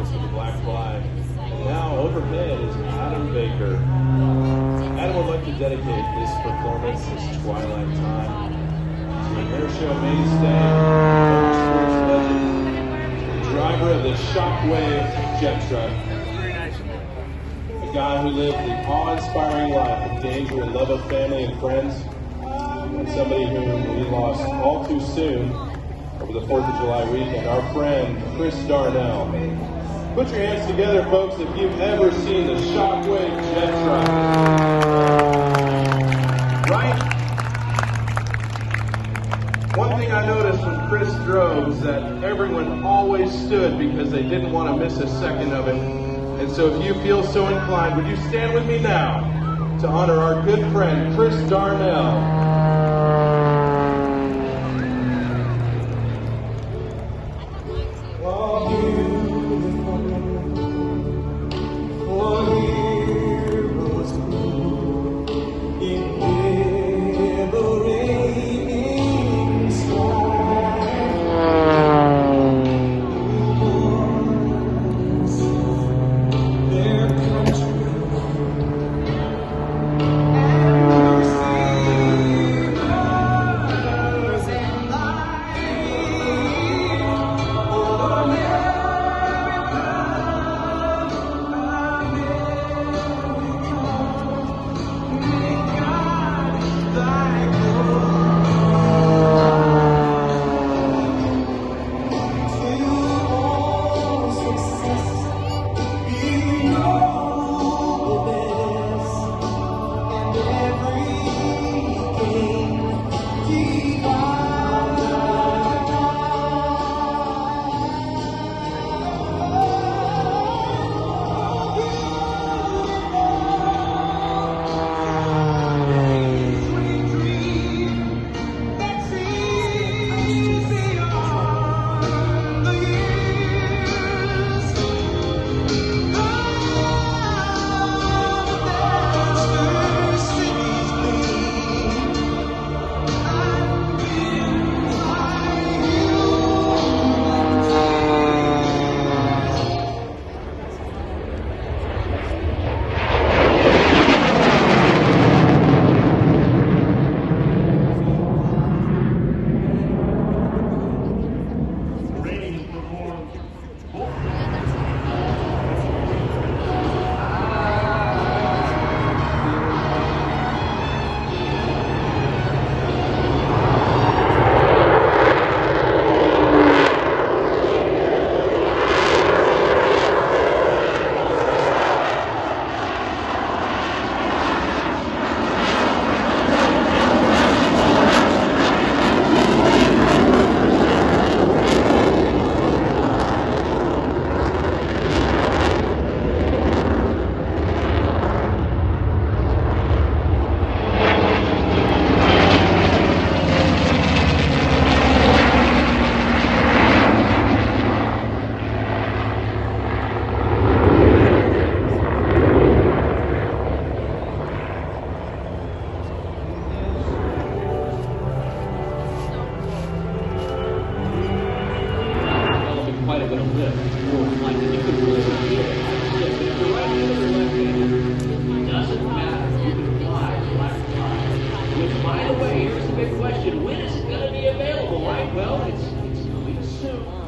performance of the Black Flag. And now overhead is Adam Baker. Adam would like to dedicate this performance, this Twilight Time, to an airshow mainstay, motorsports legend, the driver of the Shockwave jet truck, a guy who lived the awe-inspiring life of danger and love of family and friends, and somebody whom we lost all too soon over the 4th of July weekend, our friend Chris Darnell. Put your hands together, folks, if you've ever seen the Shockwave jet truck. Right? One thing I noticed when Chris drove is that everyone always stood because they didn't want to miss a second of it. And so if you feel so inclined, would you stand with me now to honor our good friend Chris Darnell?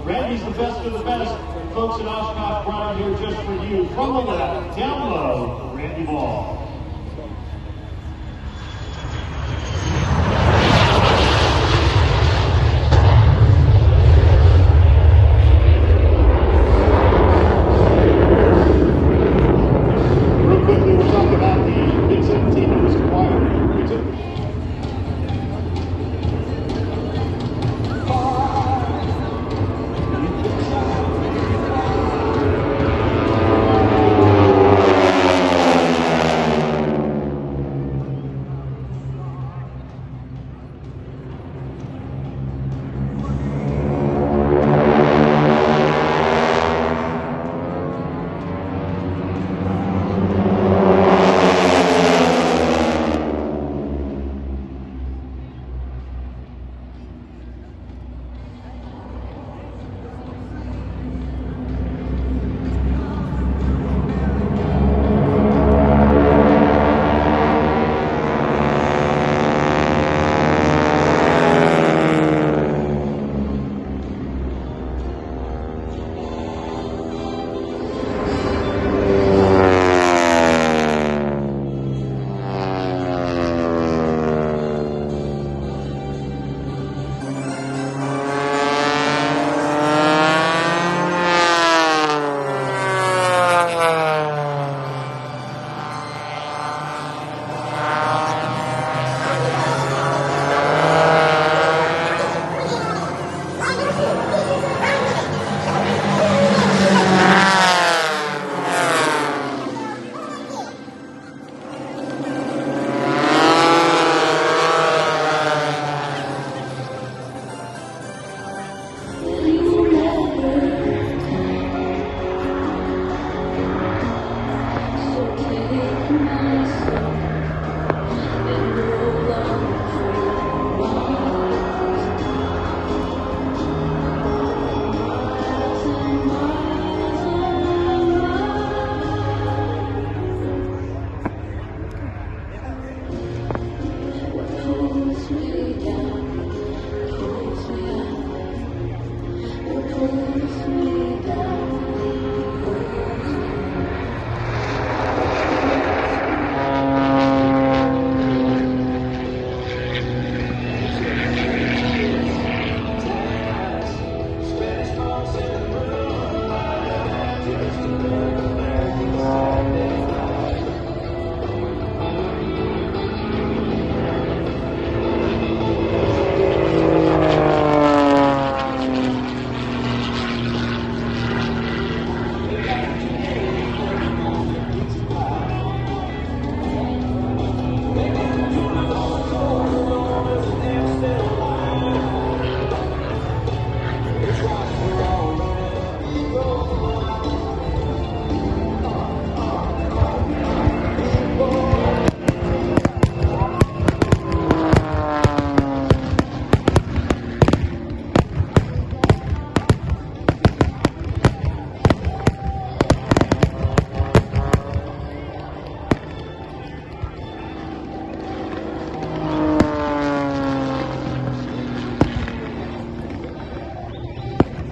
Randy's the best of the best. Folks at Oshkosh brought him here just for you. From the left, down low, Randy Ball. Real quickly, we'll talk about the Big 17 that was acquired.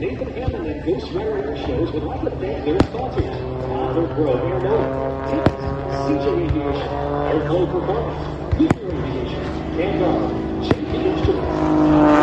Nathan Hammond and Ghost Rider Air Shows would like to thank their sponsors, Author Pro Air Motor, Tips, CJ Aviation, Airflow Performance, Nuclear Aviation, and JP Instruments.